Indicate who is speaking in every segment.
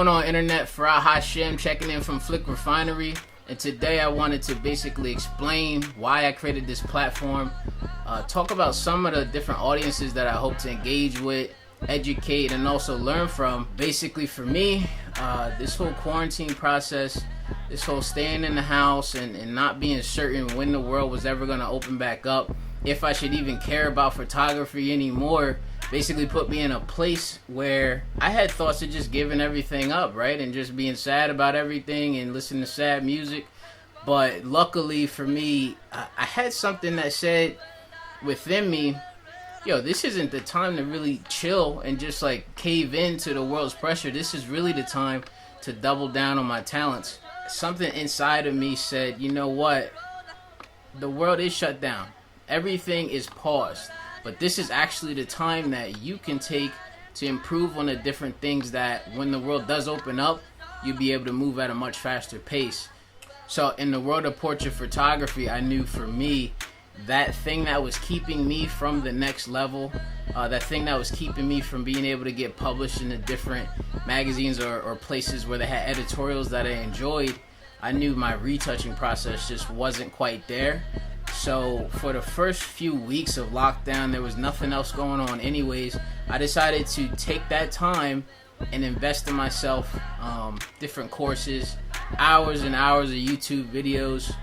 Speaker 1: going on, internet? Farah Hashem checking in from Refinery, and today I wanted to basically explain why I created this platform, talk about some of the different audiences that I hope to engage with, educate, and also learn from. Basically for me, this whole quarantine process, this whole staying in the house and not being certain when the world was ever going to open back up, if I should even care about photography anymore, basically put me in a place where I had thoughts of just giving everything up, right? And just being sad about everything and listening to sad music. But luckily for me, I had something that said within me, yo, this isn't the time to really chill and just like cave into the world's pressure. This is really the time to double down on my talents. Something inside of me said, you know what? The world is shut down. Everything is paused. But this is actually the time that you can take to improve on the different things that when the world does open up, you'll be able to move at a much faster pace. So in the world of portrait photography, I knew for me, that thing that was keeping me from the next level, that thing that was keeping me from being able to get published in the different magazines or places where they had editorials that I enjoyed, I knew my retouching process just wasn't quite there. So for the first few weeks of lockdown, there was nothing else going on anyways. I decided to take that time and invest in myself, different courses, hours and hours of YouTube videos.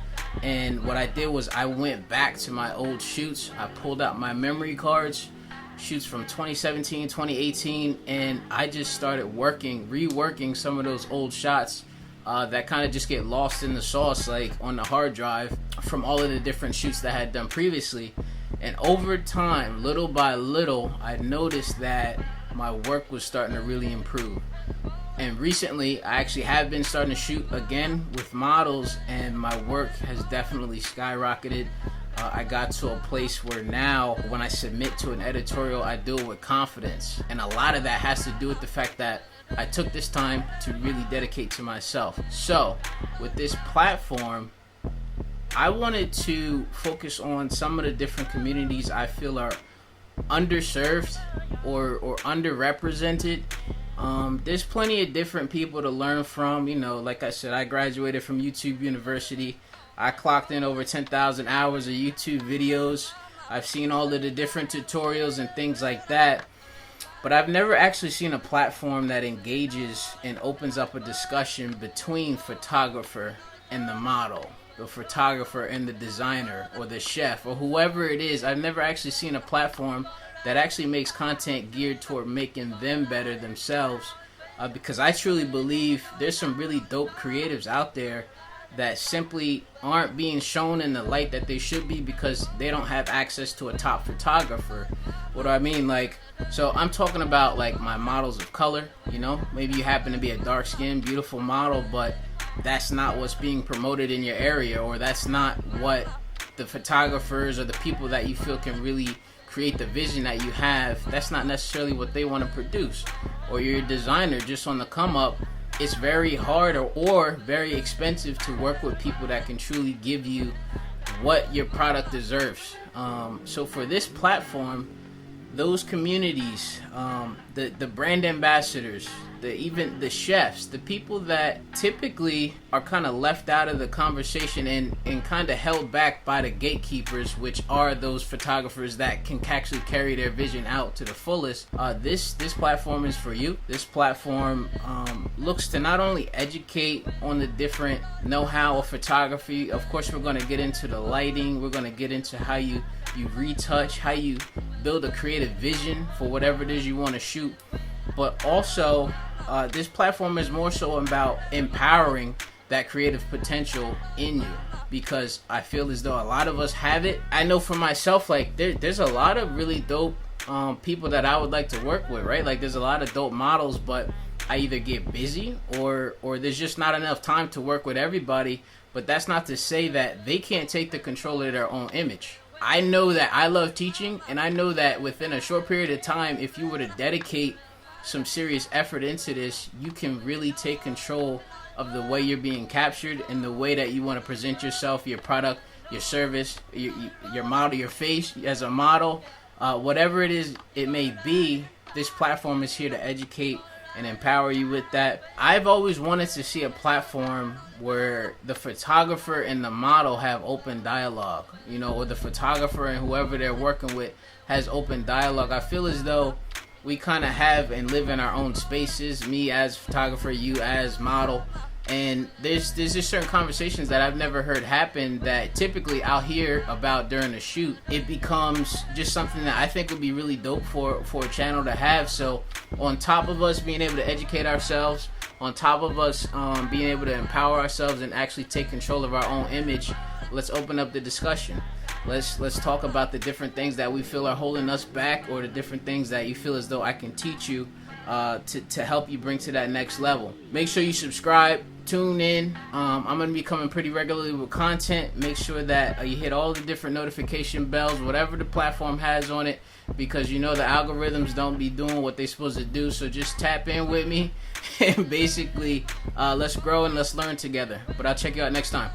Speaker 1: And what I did was I went back to my old shoots. I pulled out my memory cards, shoots from 2017, 2018, and I just started reworking some of those old shots that kind of just get lost in the sauce, like on the hard drive from all of the different shoots that I had done previously. And over time, little by little, I noticed that my work was starting to really improve. And recently, I actually have been starting to shoot again with models, and my work has definitely skyrocketed. I got to a place where now, when I submit to an editorial, I do it with confidence. And a lot of that has to do with the fact that I took this time to really dedicate to myself. So, with this platform, I wanted to focus on some of the different communities I feel are underserved or underrepresented. There's plenty of different people to learn from. You know, like I said, I graduated from YouTube University. I clocked in over 10,000 hours of YouTube videos. I've seen all of the different tutorials and things like that. But I've never actually seen a platform that engages and opens up a discussion between photographer and the model, the photographer and the designer, or the chef, or whoever it is. I've never actually seen a platform that actually makes content geared toward making them better themselves, because I truly believe there's some really dope creatives out there that simply aren't being shown in the light that they should be because they don't have access to a top photographer. What do I mean? Like, so I'm talking about like my models of color, you know, maybe you happen to be a dark-skinned, beautiful model, but that's not what's being promoted in your area, or that's not what the photographers or the people that you feel can really create the vision that you have, that's not necessarily what they want to produce. Or you're a designer just on the come up, it's very hard or very expensive to work with people that can truly give you what your product deserves. So for this platform, those communities, the brand ambassadors, even the chefs, the people that typically are kind of left out of the conversation and kind of held back by the gatekeepers, which are those photographers that can actually carry their vision out to the fullest. This platform is for you. This platform looks to not only educate on the different know-how of photography. Of course, we're going to get into the lighting. We're going to get into how you retouch, how you build a creative vision for whatever it is you want to shoot. But also, this platform is more so about empowering that creative potential in you, because I feel as though a lot of us have it. I know for myself, like there's a lot of really dope people that I would like to work with, right? Like there's a lot of dope models, but I either get busy or there's just not enough time to work with everybody. But that's not to say that they can't take the control of their own image. I know that I love teaching, and I know that within a short period of time, if you were to dedicate some serious effort into this, you can really take control of the way you're being captured and the way that you want to present yourself, your product, your service, your model, your face as a model, whatever it is it may be. This platform is here to educate and empower you with that. I've always wanted to see a platform where the photographer and the model have open dialogue, or the photographer and whoever they're working with has open dialogue. I feel as though we kind of have and live in our own spaces, me as photographer, you as model, and there's just certain conversations that I've never heard happen that typically I'll hear about during the shoot. It becomes just something that I think would be really dope for a channel to have. So on top of us being able to educate ourselves, on top of us being able to empower ourselves and actually take control of our own image, let's open up the discussion. Let's talk about the different things that we feel are holding us back, or the different things that you feel as though I can teach you to help you bring to that next level. Make sure you subscribe, tune in. I'm going to be coming pretty regularly with content. Make sure that you hit all the different notification bells, whatever the platform has on it, because the algorithms don't be doing what they're supposed to do. So just tap in with me and basically let's grow and let's learn together. But I'll check you out next time.